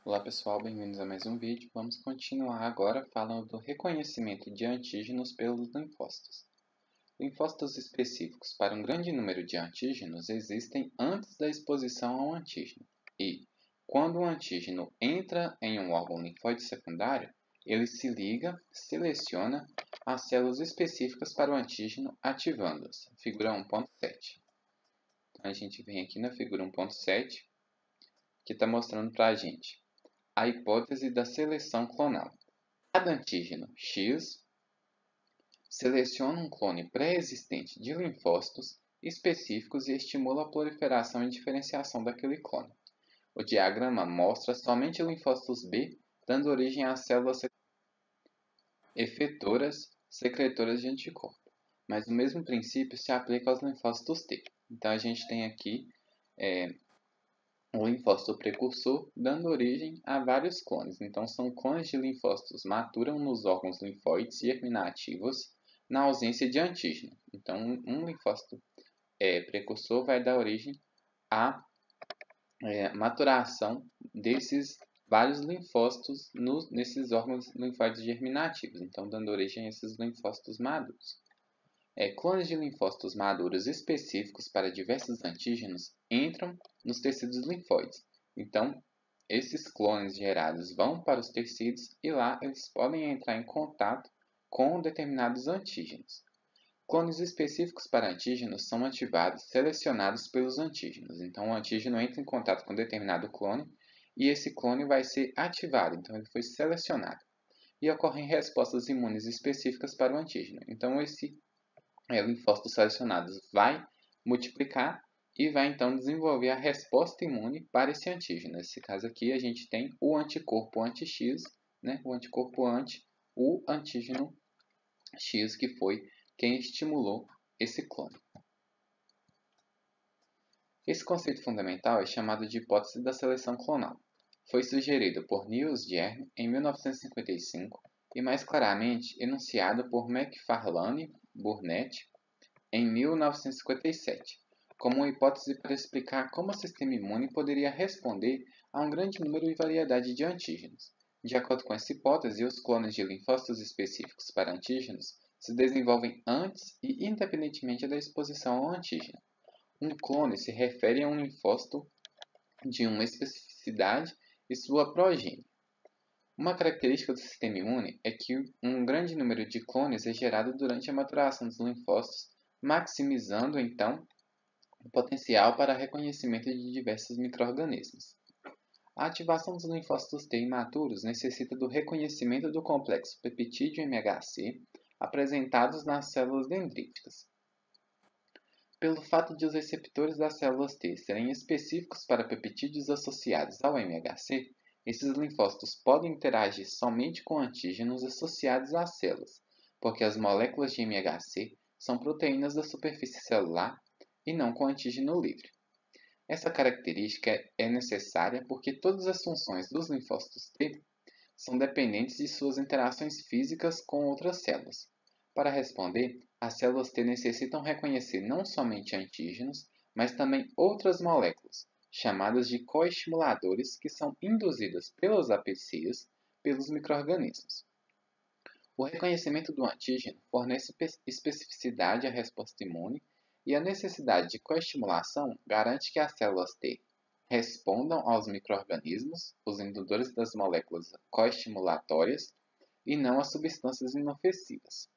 Olá pessoal, bem-vindos a mais um vídeo. Vamos continuar agora falando do reconhecimento de antígenos pelos linfócitos. Linfócitos específicos para um grande número de antígenos existem antes da exposição ao antígeno e, quando o antígeno entra em um órgão linfóide secundário, ele se liga, seleciona as células específicas para o antígeno, ativando-as. Figura 1.7. Então a gente vem aqui na figura 1.7, que está mostrando para a gente a hipótese da seleção clonal. Cada antígeno X seleciona um clone pré-existente de linfócitos específicos e estimula a proliferação e diferenciação daquele clone. O diagrama mostra somente linfócitos B, dando origem às células efetoras secretoras de anticorpo. Mas o mesmo princípio se aplica aos linfócitos T. Então a gente tem aqui o linfócito precursor, dando origem a vários clones. Então, são clones de linfócitos maturam nos órgãos linfóides germinativos na ausência de antígeno. Então, um linfócito precursor vai dar origem à maturação desses vários linfócitos nesses órgãos linfóides germinativos. Então, dando origem a esses linfócitos maduros. Clones de linfócitos maduros específicos para diversos antígenos entram nos tecidos linfóides. Então, esses clones gerados vão para os tecidos e lá eles podem entrar em contato com determinados antígenos. Clones específicos para antígenos são ativados, selecionados pelos antígenos. Então, o antígeno entra em contato com determinado clone e esse clone vai ser ativado. Então, ele foi selecionado. E ocorrem respostas imunes específicas para o antígeno. Então, esse linfócitos selecionados vai multiplicar e vai então desenvolver a resposta imune para esse antígeno. Nesse caso aqui, a gente tem o anticorpo anti-X, o anticorpo anti o antígeno X, que foi quem estimulou esse clone. Esse conceito fundamental é chamado de hipótese da seleção clonal. Foi sugerido por Niels Jerne em 1955 e mais claramente enunciado por McFarlane Burnett em 1957, como uma hipótese para explicar como o sistema imune poderia responder a um grande número e variedade de antígenos. De acordo com essa hipótese, os clones de linfócitos específicos para antígenos se desenvolvem antes e independentemente da exposição ao antígeno. Um clone se refere a um linfócito de uma especificidade e sua progênie. Uma característica do sistema imune é que um grande número de clones é gerado durante a maturação dos linfócitos, maximizando, então, o potencial para reconhecimento de diversos micro-organismos. A ativação dos linfócitos T imaturos necessita do reconhecimento do complexo peptídeo MHC apresentados nas células dendríticas. Pelo fato de os receptores das células T serem específicos para peptídeos associados ao MHC, esses linfócitos podem interagir somente com antígenos associados às células, porque as moléculas de MHC são proteínas da superfície celular e não com antígeno livre. Essa característica é necessária porque todas as funções dos linfócitos T são dependentes de suas interações físicas com outras células. Para responder, as células T necessitam reconhecer não somente antígenos, mas também outras moléculas, chamadas de coestimuladores, que são induzidas pelos APCs pelos micro-organismos. O reconhecimento do antígeno fornece especificidade à resposta imune e a necessidade de coestimulação garante que as células T respondam aos micro-organismos, os indutores das moléculas coestimulatórias, e não às substâncias inofensivas.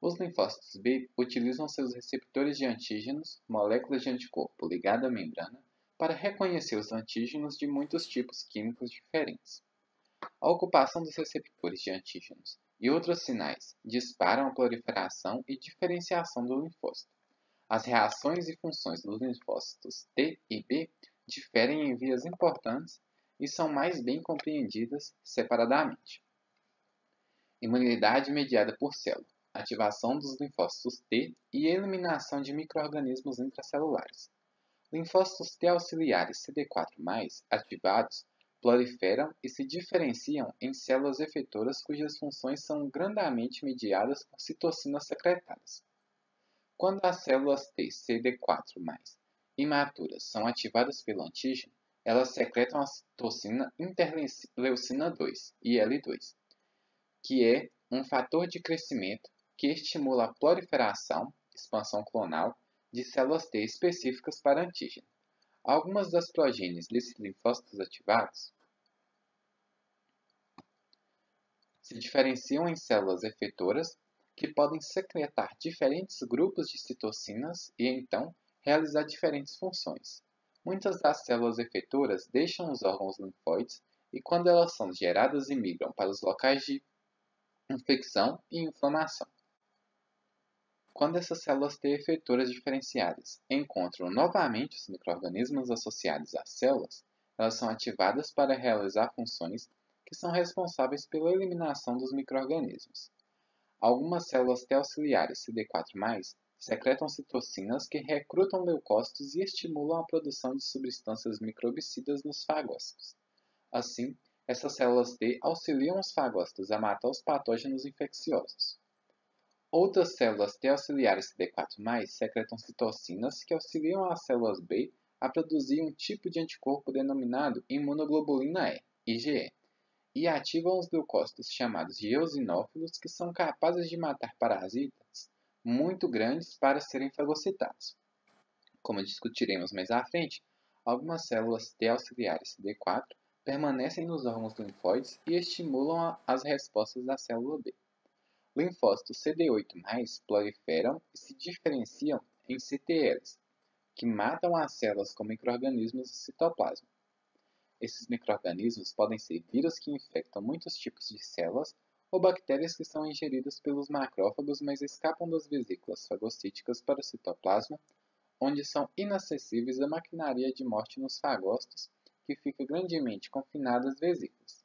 Os linfócitos B utilizam seus receptores de antígenos, moléculas de anticorpo ligadas à membrana, para reconhecer os antígenos de muitos tipos químicos diferentes. A ocupação dos receptores de antígenos e outros sinais disparam a proliferação e diferenciação do linfócito. As reações e funções dos linfócitos T e B diferem em vias importantes e são mais bem compreendidas separadamente. Imunidade mediada por célula, ativação dos linfócitos T e eliminação de micro-organismos intracelulares. Linfócitos T auxiliares CD4+, ativados, proliferam e se diferenciam em células efetoras cujas funções são grandamente mediadas por citocinas secretadas. Quando as células T CD4+, imaturas são ativadas pelo antígeno, Elas secretam a citocina interleucina 2, IL-2, que é um fator de crescimento que estimula a proliferação, expansão clonal, de células T específicas para antígeno. Algumas das progênies desses linfócitos ativados se diferenciam em células efetoras que podem secretar diferentes grupos de citocinas e, então, realizar diferentes funções. Muitas das células efetoras deixam os órgãos linfóides e, quando elas são geradas, migram para os locais de infecção e inflamação. Quando essas células T efetoras diferenciadas encontram novamente os micro-organismos associados às células, elas são ativadas para realizar funções que são responsáveis pela eliminação dos micro-organismos. Algumas células T auxiliares CD4+, secretam citocinas que recrutam leucócitos e estimulam a produção de substâncias microbicidas nos fagócitos. Assim, essas células T auxiliam os fagócitos a matar os patógenos infecciosos. Outras células T auxiliares CD4+, secretam citocinas que auxiliam as células B a produzir um tipo de anticorpo denominado imunoglobulina E, IgE, e ativam os leucócitos chamados de eosinófilos, que são capazes de matar parasitas muito grandes para serem fagocitados. Como discutiremos mais à frente, algumas células T auxiliares CD4 permanecem nos órgãos linfóides e estimulam as respostas da célula B. Linfócitos CD8+, proliferam e se diferenciam em CTLs, que matam as células com micro-organismos do citoplasma. Esses micro-organismos podem ser vírus que infectam muitos tipos de células ou bactérias que são ingeridas pelos macrófagos, mas escapam das vesículas fagocíticas para o citoplasma, onde são inacessíveis à maquinaria de morte nos fagócitos, que fica grandemente confinada às vesículas.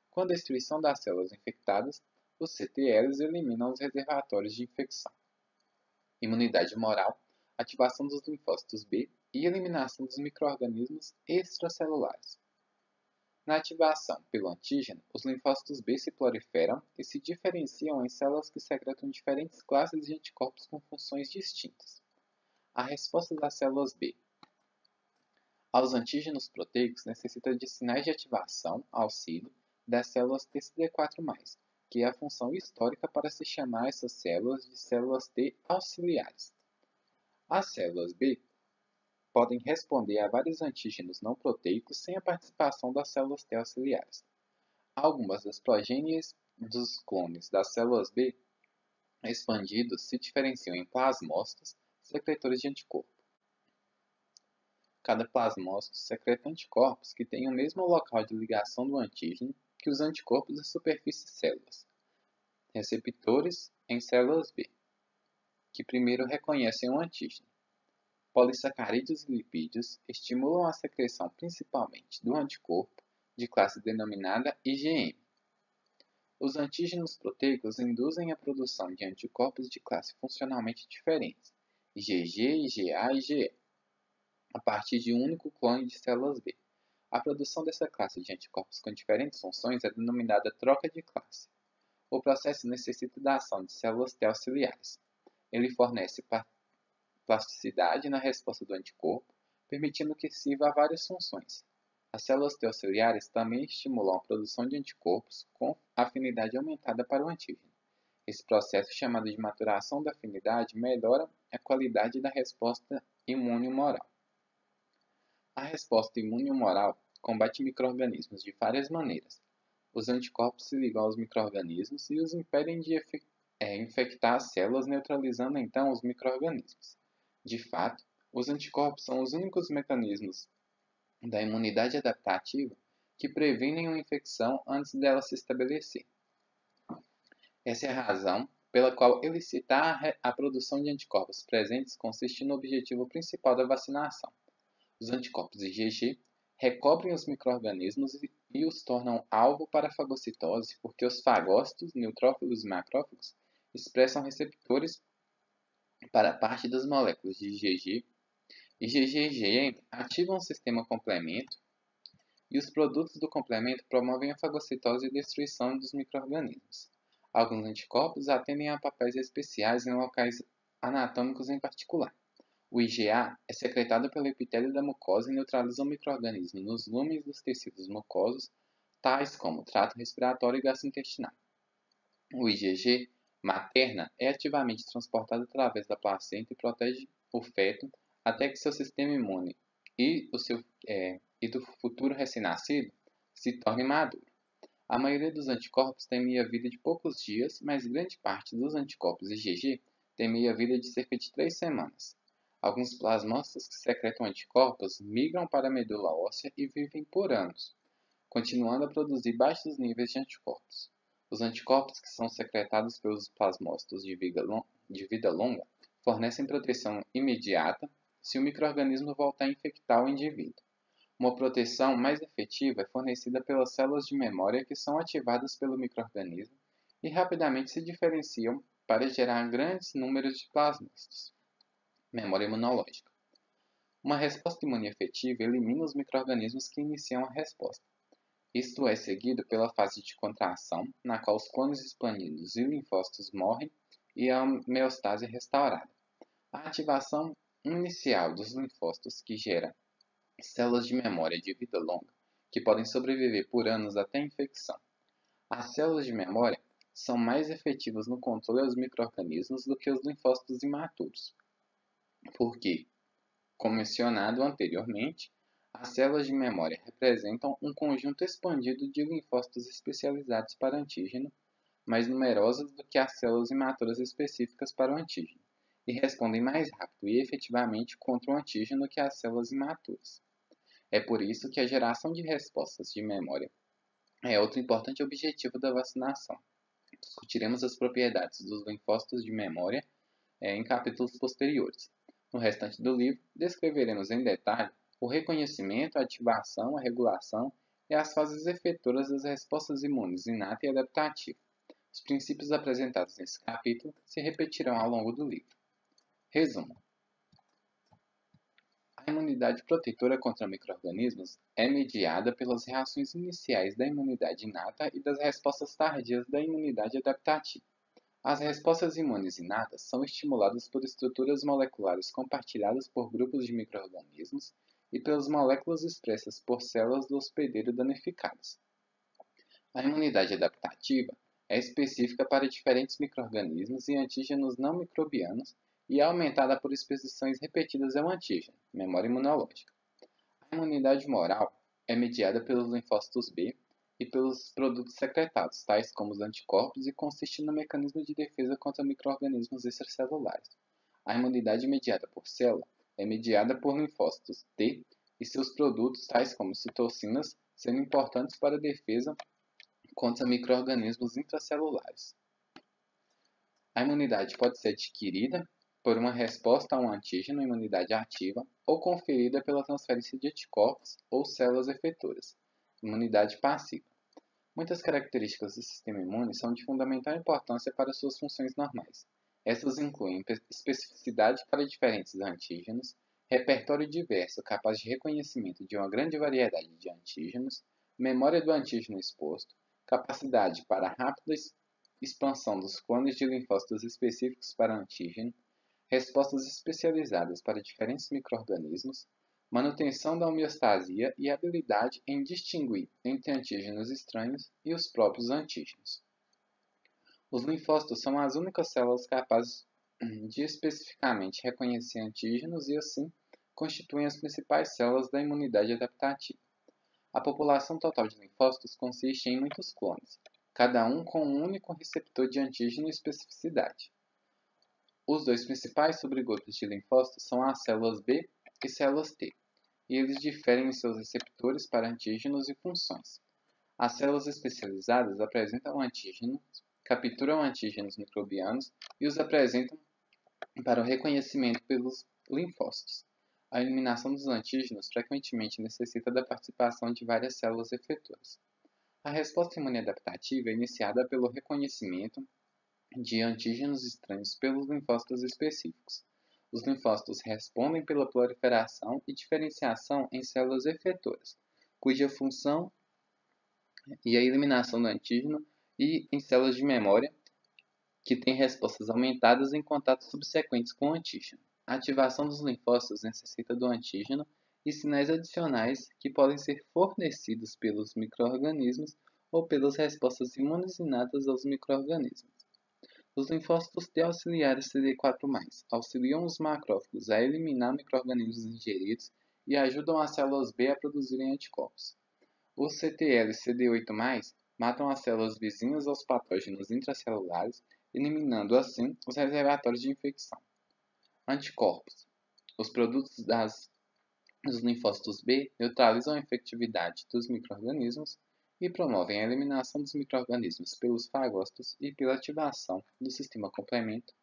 Com a destruição das células infectadas, os CTLs eliminam os reservatórios de infecção. Imunidade humoral, ativação dos linfócitos B e eliminação dos micro-organismos extracelulares. Na ativação pelo antígeno, os linfócitos B se proliferam e se diferenciam em células que secretam diferentes classes de anticorpos com funções distintas. A resposta das células B aos antígenos proteicos necessita de sinais de ativação, auxílio, das células TCD4+, que é a função histórica para se chamar essas células de células T auxiliares. As células B podem responder a vários antígenos não proteicos sem a participação das células T auxiliares. Algumas das progênies dos clones das células B expandidos se diferenciam em plasmócitos secretores de anticorpo. Cada plasmócito secreta anticorpos que têm o mesmo local de ligação do antígeno que os anticorpos da superfície células, receptores em células B, que primeiro reconhecem o antígeno. Polissacarídeos e lipídios estimulam a secreção principalmente do anticorpo, de classe denominada IgM. Os antígenos proteicos induzem a produção de anticorpos de classe funcionalmente diferentes, IgG, IgA e IgE, a partir de um único clone de células B. A produção dessa classe de anticorpos com diferentes funções é denominada troca de classe. O processo necessita da ação de células T auxiliares. Ele fornece plasticidade na resposta do anticorpo, permitindo que sirva a várias funções. As células T auxiliares também estimulam a produção de anticorpos com afinidade aumentada para o antígeno. Esse processo, chamado de maturação da afinidade, melhora a qualidade da resposta imune humoral. A resposta imune humoral combate micro-organismos de várias maneiras. Os anticorpos se ligam aos micro-organismos e os impedem de infectar as células, neutralizando então os micro-organismos. De fato, os anticorpos são os únicos mecanismos da imunidade adaptativa que previnem uma infecção antes dela se estabelecer. Essa é a razão pela qual elicitar a produção de anticorpos presentes consiste no objetivo principal da vacinação. Os anticorpos IgG recobrem os micro-organismos e os tornam alvo para a fagocitose, porque os fagócitos, neutrófilos e macrófagos expressam receptores para parte das moléculas de IgG. IgG e IgM ativam o sistema complemento e os produtos do complemento promovem a fagocitose e destruição dos micro-organismos. Alguns anticorpos atendem a papéis especiais em locais anatômicos em particular. O IgA é secretado pelo epitélio da mucosa e neutraliza o micro-organismo nos lúmenes dos tecidos mucosos, tais como trato respiratório e gastrointestinal. O IgG materna é ativamente transportado através da placenta e protege o feto até que seu sistema imune e, do futuro recém-nascido se torne maduro. A maioria dos anticorpos tem meia-vida de poucos dias, mas grande parte dos anticorpos IgG tem meia-vida de cerca de 3 semanas. Alguns plasmócitos que secretam anticorpos migram para a medula óssea e vivem por anos, continuando a produzir baixos níveis de anticorpos. Os anticorpos que são secretados pelos plasmócitos de vida longa fornecem proteção imediata se o micro-organismo voltar a infectar o indivíduo. Uma proteção mais efetiva é fornecida pelas células de memória que são ativadas pelo micro-organismo e rapidamente se diferenciam para gerar grandes números de plasmócitos. Memória imunológica. Uma resposta imune efetiva elimina os micro-organismos que iniciam a resposta. Isto é seguido pela fase de contração, na qual os clones expandidos e linfócitos morrem e a homeostase é restaurada. A ativação inicial dos linfócitos que gera células de memória de vida longa, que podem sobreviver por anos até a infecção. As células de memória são mais efetivas no controle dos micro-organismos do que os linfócitos imaturos, porque, como mencionado anteriormente, as células de memória representam um conjunto expandido de linfócitos especializados para antígeno, mais numerosas do que as células imaturas específicas para o antígeno, e respondem mais rápido e efetivamente contra o antígeno que as células imaturas. É por isso que a geração de respostas de memória é outro importante objetivo da vacinação. Discutiremos as propriedades dos linfócitos de memória em capítulos posteriores. No restante do livro, descreveremos em detalhe o reconhecimento, a ativação, a regulação e as fases efetoras das respostas imunes inata e adaptativa. Os princípios apresentados nesse capítulo se repetirão ao longo do livro. Resumo. A imunidade protetora contra micro-organismos é mediada pelas reações iniciais da imunidade inata e das respostas tardias da imunidade adaptativa. As respostas imunes inatas são estimuladas por estruturas moleculares compartilhadas por grupos de micro-organismos e pelas moléculas expressas por células do hospedeiro danificadas. A imunidade adaptativa é específica para diferentes micro-organismos e antígenos não microbianos e é aumentada por exposições repetidas ao antígeno, memória imunológica. A imunidade moral é mediada pelos linfócitos B e pelos produtos secretados, tais como os anticorpos, e consiste no mecanismo de defesa contra micro-organismos extracelulares. A imunidade mediada por célula é mediada por linfócitos T e seus produtos, tais como citocinas, sendo importantes para a defesa contra micro-organismos intracelulares. A imunidade pode ser adquirida por uma resposta a um antígeno, imunidade ativa, ou conferida pela transferência de anticorpos ou células efetoras, imunidade passiva. Muitas características do sistema imune são de fundamental importância para suas funções normais. Essas incluem especificidade para diferentes antígenos, repertório diverso capaz de reconhecimento de uma grande variedade de antígenos, memória do antígeno exposto, capacidade para rápida expansão dos clones de linfócitos específicos para antígeno, respostas especializadas para diferentes micro-organismos, manutenção da homeostasia e habilidade em distinguir entre antígenos estranhos e os próprios antígenos. Os linfócitos são as únicas células capazes de especificamente reconhecer antígenos e, assim, constituem as principais células da imunidade adaptativa. A população total de linfócitos consiste em muitos clones, cada um com um único receptor de antígeno e especificidade. Os dois principais subgrupos de linfócitos são as células B e células T, e eles diferem em seus receptores para antígenos e funções. As células especializadas apresentam antígenos, capturam antígenos microbianos e os apresentam para o reconhecimento pelos linfócitos. A eliminação dos antígenos frequentemente necessita da participação de várias células efetoras. A resposta imune adaptativa é iniciada pelo reconhecimento de antígenos estranhos pelos linfócitos específicos. Os linfócitos respondem pela proliferação e diferenciação em células efetoras, cuja função é a eliminação do antígeno, e em células de memória, que têm respostas aumentadas em contatos subsequentes com o antígeno. A ativação dos linfócitos necessita do antígeno e sinais adicionais que podem ser fornecidos pelos micro-organismos ou pelas respostas imunes inatas aos micro-organismos. Os linfócitos T auxiliares CD4+, auxiliam os macrófagos a eliminar micro-organismos ingeridos e ajudam as células B a produzirem anticorpos. Os CTL CD8+, matam as células vizinhas aos patógenos intracelulares, eliminando assim os reservatórios de infecção. Anticorpos. Os produtos dos linfócitos B neutralizam a infectividade dos micro-organismos e promovem a eliminação dos micro-organismos pelos fagócitos e pela ativação do sistema complemento.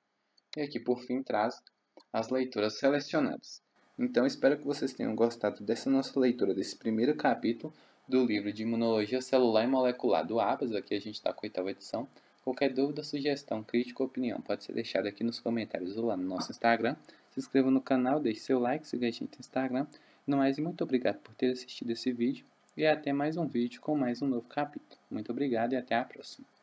E aqui, por fim, traz as leituras selecionadas. Então, espero que vocês tenham gostado dessa nossa leitura, desse primeiro capítulo do livro de Imunologia Celular e Molecular do ABAS. Aqui a gente está com a 8ª edição. Qualquer dúvida, sugestão, crítica ou opinião pode ser deixada aqui nos comentários ou lá no nosso Instagram. Se inscreva no canal, deixe seu like, siga a gente no Instagram. No mais, muito obrigado por ter assistido esse vídeo e até mais um vídeo com mais um novo capítulo. Muito obrigado e até a próxima.